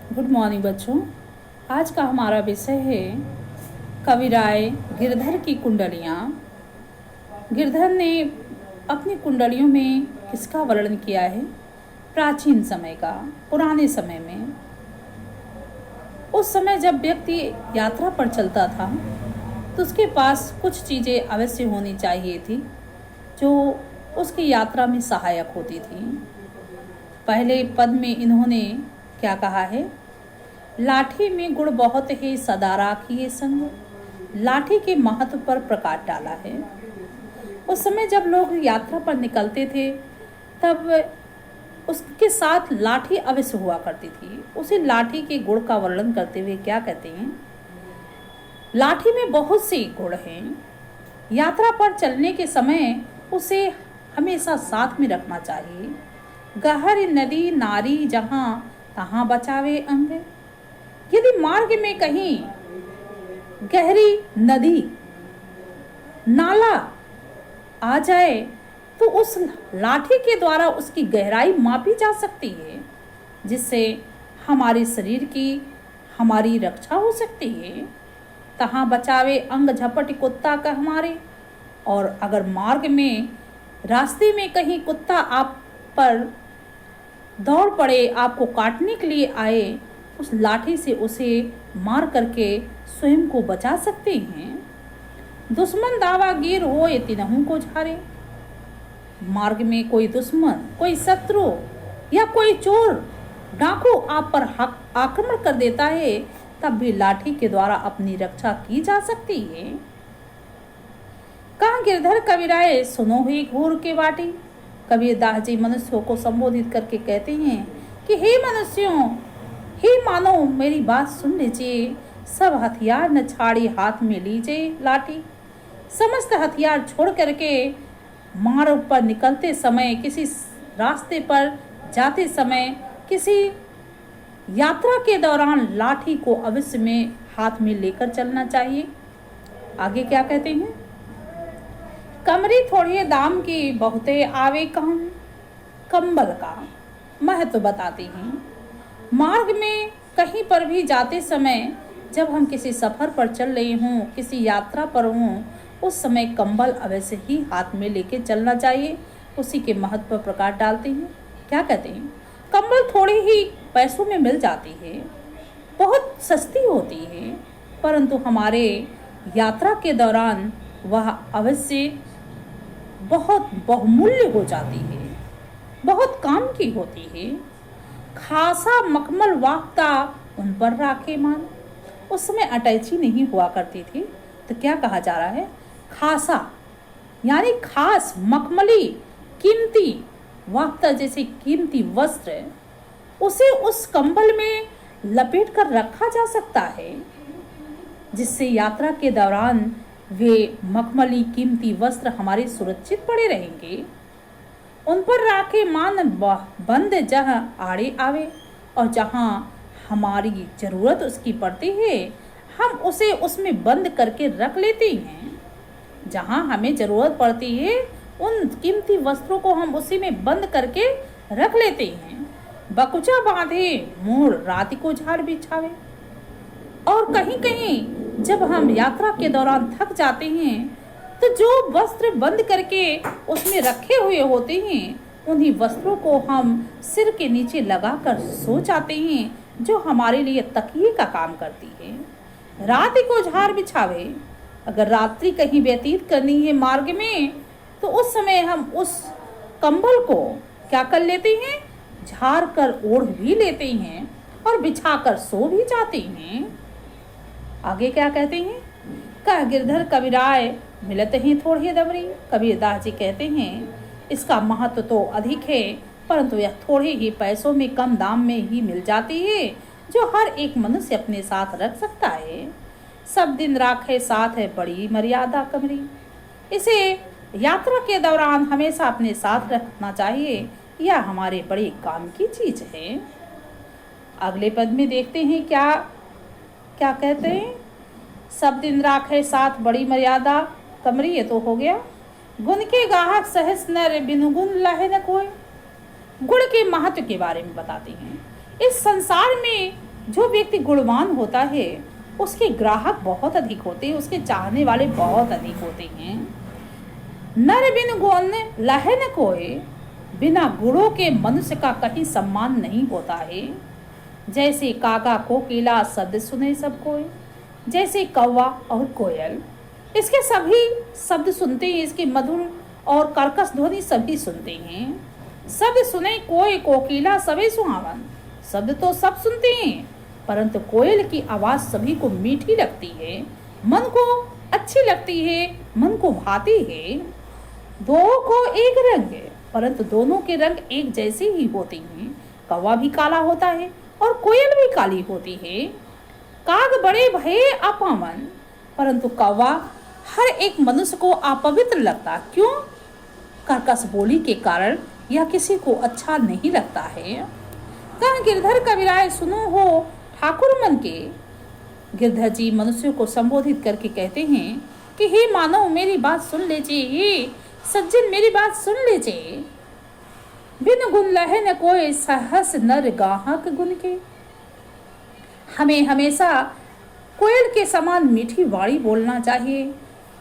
Good morning बच्चों। आज का हमारा विषय है कविराय गिरधर की कुंडलियाँ। गिरधर ने अपनी कुंडलियों में किसका वर्णन किया है? प्राचीन समय का, पुराने समय में। उस समय जब व्यक्ति यात्रा पर चलता था तो उसके पास कुछ चीज़ें अवश्य होनी चाहिए थी जो उसकी यात्रा में सहायक होती थी। पहले पद में इन्होंने क्या कहा है? लाठी में गुण बहुत है, सदा राखिए संग। लाठी के महत्व पर प्रकाश डाला है। उस समय जब लोग यात्रा पर निकलते थे तब उसके साथ लाठी अवश्य हुआ करती थी। उसी लाठी के गुण का वर्णन करते हुए क्या कहते हैं? लाठी में बहुत से गुण हैं। यात्रा पर चलने के समय उसे हमेशा साथ में रखना चाहिए। गहरी नदी नारी जहाँ तहाँ बचावे अंग। यदि मार्ग में कहीं गहरी नदी नाला आ जाए तो उस लाठी के द्वारा उसकी गहराई मापी जा सकती है, जिससे हमारे शरीर की हमारी रक्षा हो सकती है। तहाँ बचावे अंग झपट कुत्ता का हमारे। और अगर मार्ग में रास्ते में कहीं कुत्ता आप पर दौड़ पड़े, आपको काटने के लिए आए, उस लाठी से उसे मार करके स्वयं को बचा सकते हैं। दुश्मन दावागीर हो ये तिनहु को झारे। मार्ग में कोई दुश्मन, कोई शत्रु या कोई चोर डाकू आप पर आक्रमण कर देता है, तब भी लाठी के द्वारा अपनी रक्षा की जा सकती है। कहाँ गिरधर कविराय सुनो ही घूर के बाटी। कबीरदास जी मनुष्यों को संबोधित करके कहते हैं कि हे मनुष्यों, हे मानो मेरी बात सुन लीजिए। सब हथियार न छाड़ी हाथ में लीजिए लाठी। समस्त हथियार छोड़ करके मार्ग पर निकलते समय, किसी रास्ते पर जाते समय, किसी यात्रा के दौरान लाठी को अवश्य में हाथ में लेकर चलना चाहिए। आगे क्या कहते हैं? कमरी थोड़ी दाम की बहुते आवे काम। कंबल का महत्व बताते हैं। मार्ग में कहीं पर भी जाते समय, जब हम किसी सफ़र पर चल रहे हों, किसी यात्रा पर हों, उस समय कंबल अवश्य ही हाथ में लेके चलना चाहिए। उसी के महत्व पर प्रकाश डालते हैं। क्या कहते हैं? कंबल थोड़ी ही पैसों में मिल जाती है, बहुत सस्ती होती है, परंतु हमारे यात्रा के दौरान वह अवश्य बहुत बहुमूल्य हो जाती है, बहुत काम की होती है। खासा मखमल वाहता उन पर राखे मान। उस समय अटैची नहीं हुआ करती थी, तो क्या कहा जा रहा है? खासा यानी खास, मखमली, कीमती वाहता जैसे कीमती वस्त्र, उसे उस कंबल में लपेट कर रखा जा सकता है, जिससे यात्रा के दौरान वे मखमली कीमती वस्त्र हमारे सुरक्षित पड़े रहेंगे। उन पर राखे मान बंद जहाँ आड़े आवे। और जहाँ हमारी ज़रूरत उसकी पड़ती है, हम उसे उसमें बंद करके रख लेते हैं। जहाँ हमें ज़रूरत पड़ती है, उन कीमती वस्त्रों को हम उसी में बंद करके रख लेते हैं। बकुचा बांधे मोड़ रात को झाड़ बिछावे। और कहीं कहीं जब हम यात्रा के दौरान थक जाते हैं, तो जो वस्त्र बंद करके उसमें रखे हुए होते हैं, उन्हीं वस्त्रों को हम सिर के नीचे लगाकर सो जाते हैं, जो हमारे लिए तकिए का काम करती है। रात को झाड़ बिछावे। अगर रात्रि कहीं व्यतीत करनी है मार्ग में, तो उस समय हम उस कंबल को क्या कर लेते हैं? झाड़ कर ओढ़ भी लेते हैं और बिछाकर सो भी जाते हैं। आगे क्या कहते हैं? कह गिरधर कविराय मिलत ही थोड़ी दबरी। कबीरदास जी कहते हैं इसका महत्व तो अधिक है, परंतु यह थोड़े ही पैसों में, कम दाम में ही मिल जाती है, जो हर एक मनुष्य अपने साथ रख सकता है। सब दिन राखे साथ है बड़ी मर्यादा कमरी। इसे यात्रा के दौरान हमेशा अपने साथ रखना चाहिए, यह हमारे बड़े काम की चीज है। अगले पद में देखते हैं क्या क्या कहते हैं? सब दिन राखे साथ बड़ी मर्यादा कमरी, ये तो हो गया। गुण के गाहक सहस नर बिनु गुण लहे न कोई। गुण के महत्व के बारे में बताते हैं। इस संसार में जो व्यक्ति गुणवान होता है उसके ग्राहक बहुत अधिक होते हैं, उसके चाहने वाले बहुत अधिक होते हैं। नर बिन गुण लहे न कोय, बिना गुणों के मनुष्य का कहीं सम्मान नहीं होता है। जैसे कागा कोकिला शब्द सुने सब कोई, जैसे कौवा और कोयल, इसके सभी शब्द सुनते हैं, इसके मधुर और कर्कश ध्वनि सभी सुनते हैं। शब्द सुने कोय कोकिला सभी सुहावन, शब्द तो सब सुनते हैं, परंतु कोयल की आवाज सभी को मीठी लगती है, मन को अच्छी लगती है, मन को भाती है। दो को एक रंग है, परंतु दोनों के रंग एक जैसे ही होते हैं। कौवा भी काला होता है और कोयल भी काली होती है। काग बड़े भये अपावन, परंतु कौवा हर एक मनुष्य को अपवित्र लगता। क्यों? कर्कश बोली के कारण यह किसी को अच्छा नहीं लगता है। कह गिरधर कविराय सुनो हो ठाकुर मन के। गिरधर जी मनुष्यों को संबोधित करके कहते हैं कि हे मानव मेरी बात सुन लीजिए, हे सज्जन मेरी बात सुन लीजिए। बिन गुण लहे न कोई, सहस नर गाहक गुण के। हमें हमेशा कोयल के समान मीठी वाणी बोलना चाहिए।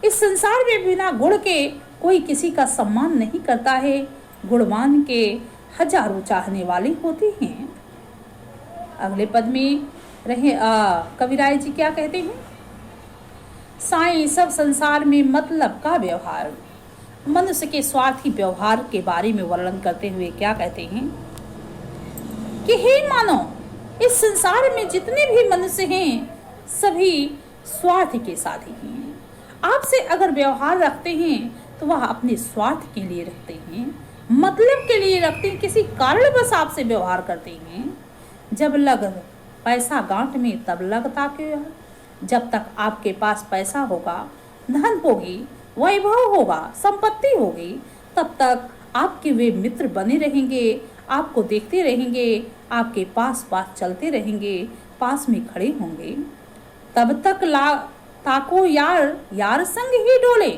इस संसार में बिना गुण के कोई किसी का सम्मान नहीं करता है। गुणवान के हजारों चाहने वाले होते हैं। अगले पद में रहे कविराय जी क्या कहते हैं? साईं सब संसार में मतलब का व्यवहार, मनुष्य के स्वार्थी व्यवहार के बारे में वर्णन करते हुए क्या कहते हैं कि हे मानो, इस संसार में जितने भी मनुष्य हैं सभी स्वार्थ के साथी हैं। आपसे अगर व्यवहार रखते हैं तो वह अपने स्वार्थ के लिए रखते हैं, मतलब के लिए रखते हैं, किसी कारणवश आपसे व्यवहार करते हैं। जब लग पैसा गांठ में तब लगता क्यों? जब तक आपके पास पैसा होगा, धन होगी, वैभव होगा, संपत्ति होगी, तब तक आपके वे मित्र बने रहेंगे, आपको देखते रहेंगे, आपके पास चलते रहेंगे, पास में खड़े होंगे। तब तक ताको यार संग ही डोले,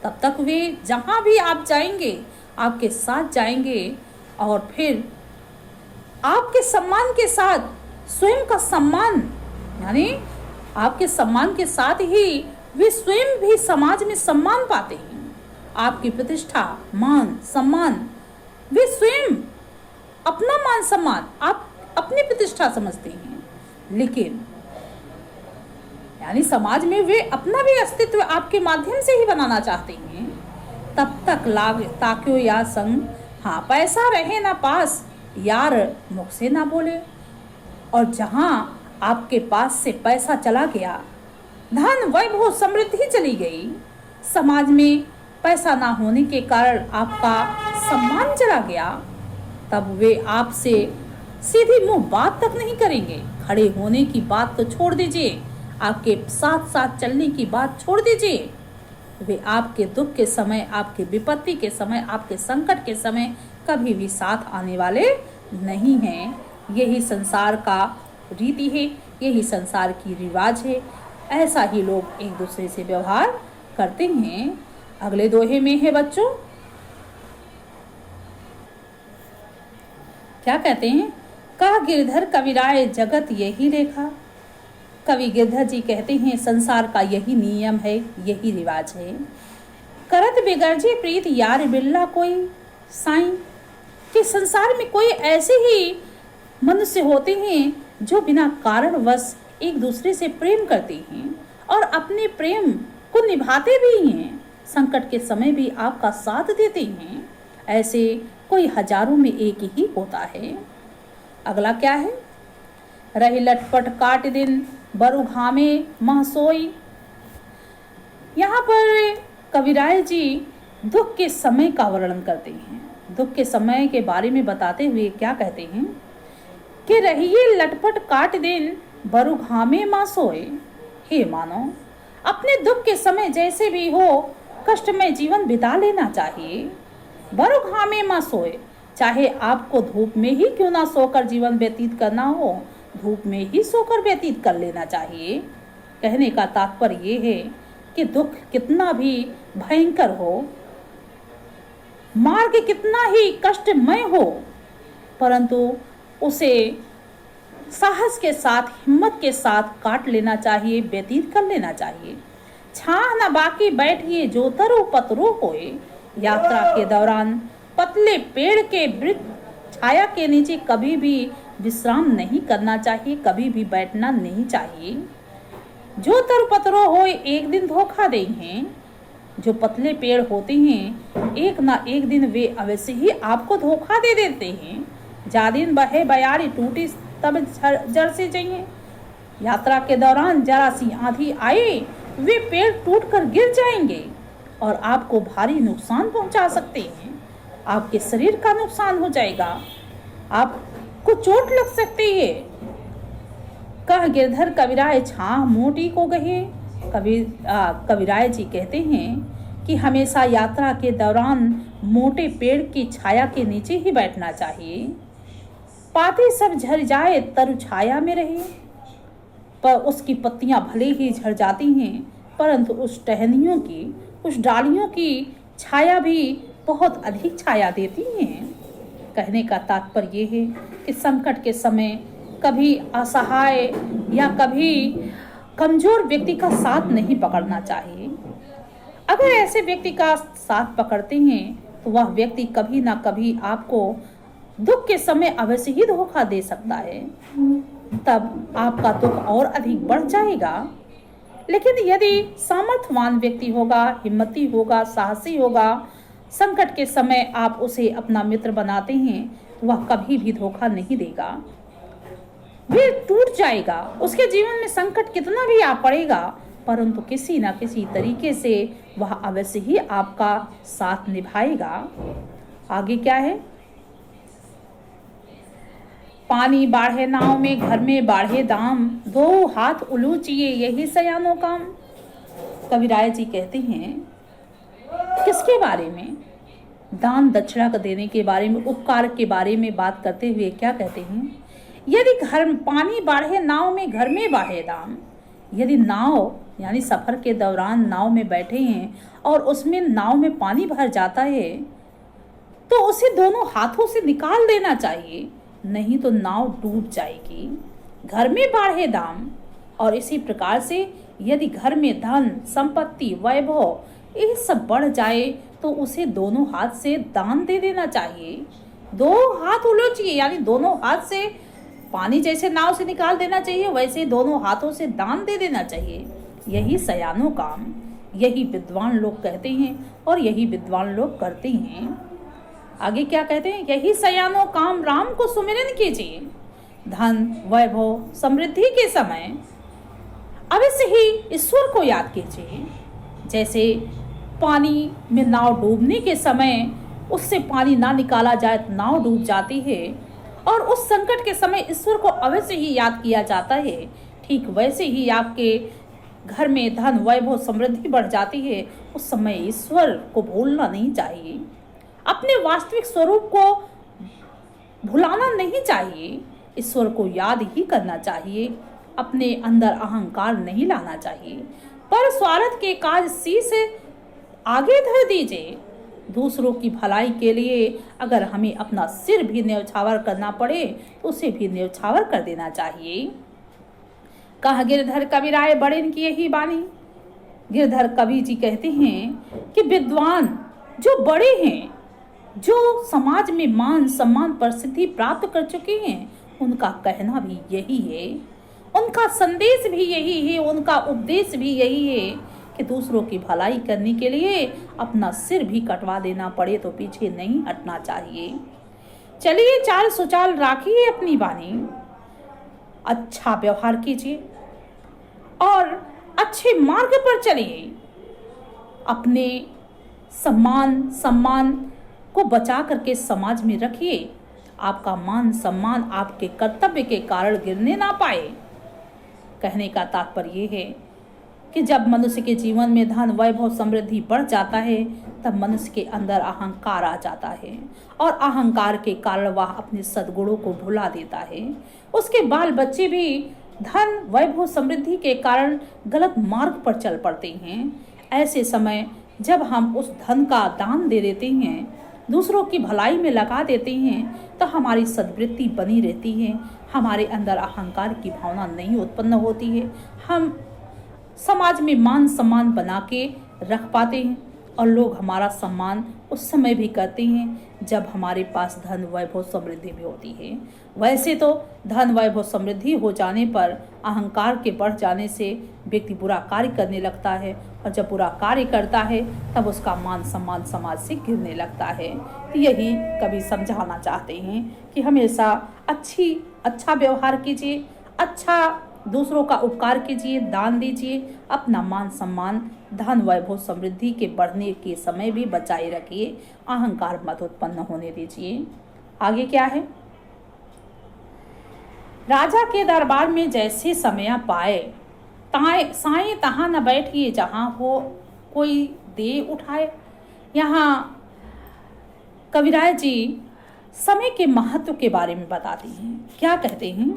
तब तक वे जहां भी आप जाएंगे आपके साथ जाएंगे। और फिर आपके सम्मान के साथ स्वयं का सम्मान, यानी आपके सम्मान के साथ ही वे स्वयं भी समाज में सम्मान पाते हैं। आपकी प्रतिष्ठा, मान, सम्मान, वे स्वयं अपना मान सम्मान आप अपनी प्रतिष्ठा समझते हैं, लेकिन यानी समाज में वे अपना भी अस्तित्व आपके माध्यम से ही बनाना चाहते हैं। तब तक लाग ताक्यो या संग, हाँ पैसा रहे ना पास, यार मुख से ना बोले। और जहां आपके पास से पैसा चला गया, धन वैभव समृद्धि चली गई, समाज में पैसा ना होने के कारण आपका सम्मान चला गया, तब वे आपसे सीधी मुंह बात तक नहीं करेंगे। खड़े होने की बात तो छोड़ दीजिए, आपके साथ साथ चलने की बात छोड़ दीजिए। वे आपके दुख के समय, आपके विपत्ति के समय, आपके संकट के समय कभी भी साथ आने वाले नहीं हैं। यही संसार का रीति है, यही संसार की रिवाज है। ऐसा ही लोग एक दूसरे से व्यवहार करते हैं। अगले दोहे में है बच्चों, क्या कहते हैं? कह गिरधर कविराय जगत यही लेखा। कवि गिरधर जी कहते हैं संसार का यही नियम है, यही रिवाज है। करत बिगर्जे प्रीत यार बिल्ला कोई साईं, कि संसार में कोई ऐसे ही मनुष्य होते हैं जो बिना कारणवश एक दूसरे से प्रेम करते हैं और अपने प्रेम को निभाते भी हैं, संकट के समय भी आपका साथ देते हैं। ऐसे कोई हजारों में एक ही होता है। अगला क्या है? रही लटपट काट दिन बरु घामे महसोई। यहाँ पर कविराय जी दुख के समय का वर्णन करते हैं। दुख के समय के बारे में बताते हुए क्या कहते हैं कि रहिए लटपट काट दिन बरु घामे महसोई। हे मानो, अपने दुख के समय जैसे भी हो कष्ट में जीवन बिता लेना चाहिए। बरु घामे महसोई, चाहे आपको धूप में ही क्यों ना सोकर जीवन व्यतीत करना हो, धूप में ही सोकर व्यतीत कर लेना चाहिए। कहने का तात्पर्य ये है कि दुख कितना भी भयंकर हो, मार्ग कितना ही कष्टमय हो, परंतु उसे साहस के साथ, हिम्मत के साथ काट लेना चाहिए, व्यतीत कर लेना चाहिए। छाह न बाकी बैठिए जो तरु पतरो होए। यात्रा के दौरान पतले पेड़ के वृक्ष छाया के नीचे कभी भी विश्राम नहीं करना चाहिए, कभी भी बैठना नहीं चाहिए। जो तरु पतरो होए एक दिन धोखा देंगे। जो पतले पेड़ होते हैं एक ना एक दिन वे अवश्य ही आपको धोखा दे देते हैं। जादिन बहे बयारी टूटी तब जड़ से चाहिए। यात्रा के दौरान जरा सी आंधी आए वे पेड़ टूटकर गिर जाएंगे और आपको भारी नुकसान पहुंचा सकते हैं। आपके शरीर का नुकसान हो जाएगा, आपको चोट लग सकती है। कह गिरधर कविराय छाह मोटी को गहे। कविराय जी कहते हैं कि हमेशा यात्रा के दौरान मोटे पेड़ की छाया के नीचे ही बैठना चाहिए। पाते सब झड़ जाए तरु छाया में रहे, पर उसकी पत्तियां भले ही झड़ जाती हैं परंतु उस टहनियों की, उस डालियों की छाया भी बहुत अधिक छाया देती हैं। कहने का तात्पर्य ये है कि संकट के समय कभी असहाय या कभी कमजोर व्यक्ति का साथ नहीं पकड़ना चाहिए। अगर ऐसे व्यक्ति का साथ पकड़ते हैं तो वह व्यक्ति कभी ना कभी आपको दुख के समय अवश्य ही धोखा दे सकता है, तब आपका दुख और अधिक बढ़ जाएगा। लेकिन यदि सामर्थ्यवान व्यक्ति होगा, हिम्मती होगा, साहसी होगा, संकट के समय आप उसे अपना मित्र बनाते हैं तो वह कभी भी धोखा नहीं देगा। वे टूट जाएगा, उसके जीवन में संकट कितना भी आ पड़ेगा परंतु किसी न किसी तरीके से वह अवश्य ही आपका साथ निभाएगा। आगे क्या है? पानी बाढ़े नाव में, घर में बाढ़े दाम, दो हाथ उलूचिए यही सयानो काम। कविराय जी कहते हैं किसके बारे में? दान दक्षिणा देने के बारे में, उपकार के बारे में बात करते हुए क्या कहते हैं? यदि घर पानी बाढ़े नाव में, घर में बाढ़े दाम। यदि नाव यानी सफर के दौरान नाव में बैठे हैं और उसमें नाव में पानी भर जाता है तो उसे दोनों हाथों से निकाल देना चाहिए, नहीं तो नाव डूब जाएगी। घर में बाढ़े दाम। और इसी प्रकार से यदि घर में धन, संपत्ति, वैभव ये सब बढ़ जाए तो उसे दोनों हाथ से दान दे देना चाहिए। दो हाथ उलूचिए यानी दोनों हाथ से पानी जैसे नाव से निकाल देना चाहिए, वैसे दोनों हाथों से दान दे देना चाहिए। यही सयानो काम, यही विद्वान लोग कहते हैं और यही विद्वान लोग करते हैं। आगे क्या कहते हैं? यही सयानो काम राम को सुमिरन कीजिए। धन, वैभव, समृद्धि के समय अवश्य ही ईश्वर को याद कीजिए। जैसे पानी में नाव डूबने के समय उससे पानी ना निकाला जाए तो नाव डूब जाती है और उस संकट के समय ईश्वर को अवश्य ही याद किया जाता है। ठीक वैसे ही आपके घर में धन, वैभव, समृद्धि बढ़ जाती है, उस समय ईश्वर को भूलना नहीं चाहिए। अपने वास्तविक स्वरूप को भुलाना नहीं चाहिए, ईश्वर को याद ही करना चाहिए। अपने अंदर अहंकार नहीं लाना चाहिए, पर स्वार्थ के काज शीश आगे धर दीजिए। दूसरों की भलाई के लिए अगर हमें अपना सिर भी न्यौछावर करना पड़े तो उसे भी न्यौछावर कर देना चाहिए। कह गिरधर कविराय बड़ेन की यही बानी। गिरधर कवि जी कहते हैं कि विद्वान जो बड़े हैं, जो समाज में मान सम्मान प्रसिद्धि प्राप्त कर चुके हैं, उनका कहना भी यही है, उनका संदेश भी यही है, उनका उपदेश भी यही है कि दूसरों की भलाई करने के लिए अपना सिर भी कटवा देना पड़े तो पीछे नहीं हटना चाहिए। चलिए चाल सुचाल राखिए अपनी वाणी, अच्छा व्यवहार कीजिए और अच्छे मार्ग पर चलिए। अपने सम्मान को बचा करके समाज में रखिए। आपका मान सम्मान आपके कर्तव्य के कारण गिरने ना पाए। कहने का तात्पर्य ये है कि जब मनुष्य के जीवन में धन, वैभव, समृद्धि बढ़ जाता है तब मनुष्य के अंदर अहंकार आ जाता है और अहंकार के कारण वह अपने सद्गुणों को भुला देता है। उसके बाल बच्चे भी धन, वैभव, समृद्धि के कारण गलत मार्ग पर चल पड़ते हैं। ऐसे समय जब हम उस धन का दान दे देते हैं, दूसरों की भलाई में लगा देते हैं, तो हमारी सद्वृत्ति बनी रहती है, हमारे अंदर अहंकार की भावना नहीं उत्पन्न होती है, हम समाज में मान सम्मान बना के रख पाते हैं और लोग हमारा सम्मान उस समय भी करते हैं जब हमारे पास धन वैभव समृद्धि भी होती है। वैसे तो धन वैभव समृद्धि हो जाने पर अहंकार के बढ़ जाने से व्यक्ति बुरा कार्य करने लगता है और जब बुरा कार्य करता है तब उसका मान सम्मान समाज से गिरने लगता है। तो यही कवि समझाना चाहते हैं कि हमेशा अच्छा व्यवहार कीजिए, अच्छा दूसरों का उपकार कीजिए, दान दीजिए, अपना मान सम्मान धन वैभव समृद्धि के बढ़ने के समय भी बचाए रखिए, अहंकार मत उत्पन्न होने दीजिए। आगे क्या है? राजा के दरबार में जैसे समय पाए, साएं तहाँ न बैठिए, जहाँ हो कोई दे उठाए। यहाँ कविराज जी समय के महत्व के बारे में बताते हैं। क्या कहते हैं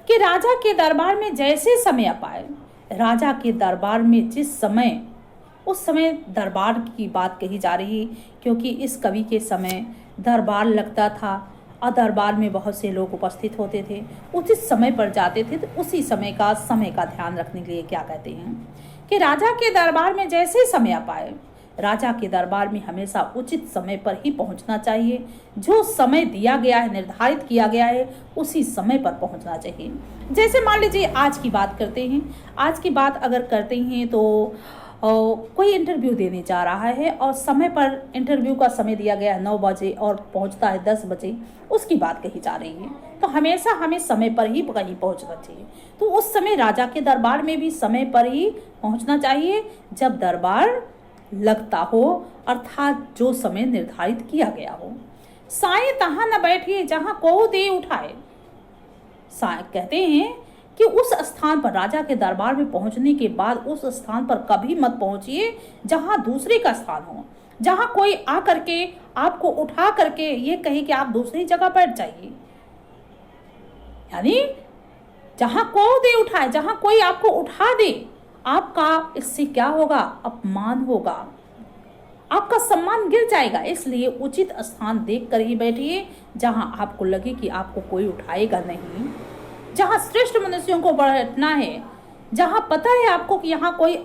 कि राजा के दरबार में जैसे समय पाए, राजा के दरबार में जिस समय, उस समय दरबार की बात कही जा रही है क्योंकि इस कवि के समय दरबार लगता था और दरबार में बहुत से लोग उपस्थित होते थे, उचित समय पर जाते थे। तो उसी समय का ध्यान रखने के लिए क्या कहते हैं कि राजा के दरबार में जैसे समय पाए, राजा के दरबार में हमेशा उचित समय पर ही पहुंचना चाहिए। जो समय दिया गया है, निर्धारित किया गया है, उसी समय पर पहुंचना चाहिए। जैसे मान लीजिए आज की बात करते हैं, आज की बात अगर करते हैं तो कोई इंटरव्यू देने जा रहा है और समय पर इंटरव्यू का समय दिया गया है 9 बजे और पहुंचता है 10 बजे, उसकी बात कही जा रही है। तो हमेशा हमें समय पर ही कहीं पहुंचना चाहिए। तो उस समय राजा के दरबार में भी समय पर ही पहुंचना चाहिए जब दरबार लगता हो, अर्थात जो समय निर्धारित किया गया हो। साएं तहाँ न बैठिए जहाँ को दे उठाए। साएं कहते हैं कि उस स्थान पर, राजा के दरबार में पहुंचने के बाद उस स्थान पर कभी मत पहुंचिए जहां दूसरे का स्थान हो, जहां कोई आ करके आपको उठा करके ये कहे कि आप दूसरी जगह बैठ जाइए। यानी जहां को दे उठाए, जहां कोई आपको उठा दे, आपका इससे क्या होगा? अपमान होगा, आपका सम्मान गिर जाएगा। इसलिए उचित स्थान देख कर ही बैठिए जहां आपको लगे कि आपको कोई उठाएगा नहीं, जहां श्रेष्ठ मनुष्यों को बैठना है, जहां पता है आपको कि यहाँ कोई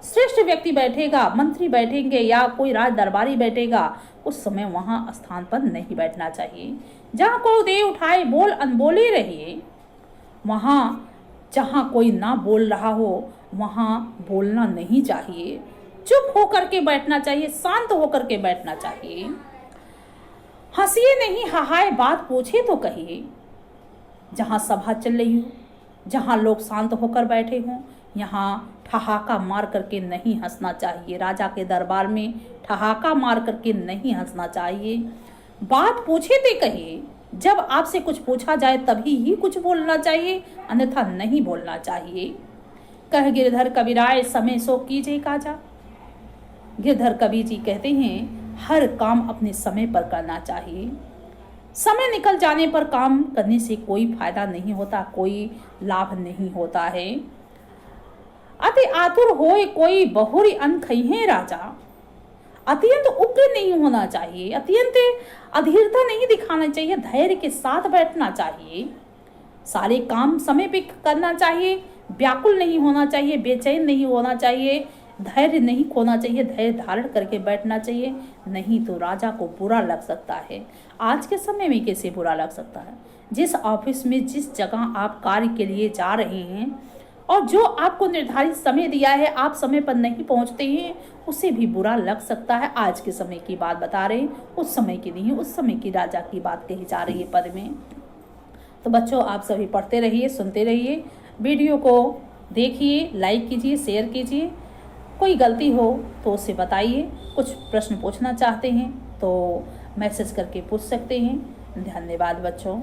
श्रेष्ठ व्यक्ति बैठेगा, मंत्री बैठेंगे या कोई राज दरबारी बैठेगा, उस समय वहां स्थान पर नहीं बैठना चाहिए। जहां को दे उठाए बोल अनबोले रहिए। वहां जहां कोई ना बोल रहा हो वहां बोलना नहीं चाहिए, चुप होकर के बैठना चाहिए, शांत होकर के बैठना चाहिए। हंसिए नहीं, हाहाए बात पूछे तो कहिए। जहां सभा चल रही हो, जहां लोग शांत होकर बैठे हों, यहाँ ठहाका मार करके नहीं हंसना चाहिए। राजा के दरबार में ठहाका मार करके नहीं हंसना चाहिए। बात पूछे तो कहिए, जब आपसे कुछ पूछा जाए तभी ही कुछ बोलना चाहिए, अन्यथा नहीं बोलना चाहिए। कह गिरधर कबीराय समय सो कीजिए काजा। गिरधर कवि जी कहते हैं हर काम अपने समय पर करना चाहिए। समय निकल जाने पर काम करने से कोई फायदा नहीं होता, कोई लाभ नहीं होता है। अति आतुर होए कोई बहुरी अन्न खइहे राजा। अत्यंत उग्र नहीं होना चाहिए, अत्यंत अधीरता नहीं दिखाना चाहिए, धैर्य के साथ बैठना चाहिए। सारे काम समय पे करना चाहिए, व्याकुल नहीं होना चाहिए, बेचैन नहीं होना चाहिए, धैर्य नहीं खोना चाहिए, धैर्य धारण करके बैठना चाहिए, नहीं तो राजा को बुरा लग सकता है। आज के समय में कैसे बुरा लग सकता है? जिस ऑफिस में, जिस जगह आप कार्य के लिए जा रहे हैं और जो आपको निर्धारित समय दिया है, आप समय पर नहीं पहुंचते हैं, उसे भी बुरा लग सकता है। आज के समय की बात बता रहे हैं, उस समय की नहीं, उस समय की राजा की बात कही जा रही है पद में। तो बच्चों, आप सभी पढ़ते रहिए, सुनते रहिए, वीडियो को देखिए, लाइक कीजिए, शेयर कीजिए। कोई गलती हो तो उसे बताइए। कुछ प्रश्न पूछना चाहते हैं तो मैसेज करके पूछ सकते हैं। धन्यवाद बच्चों।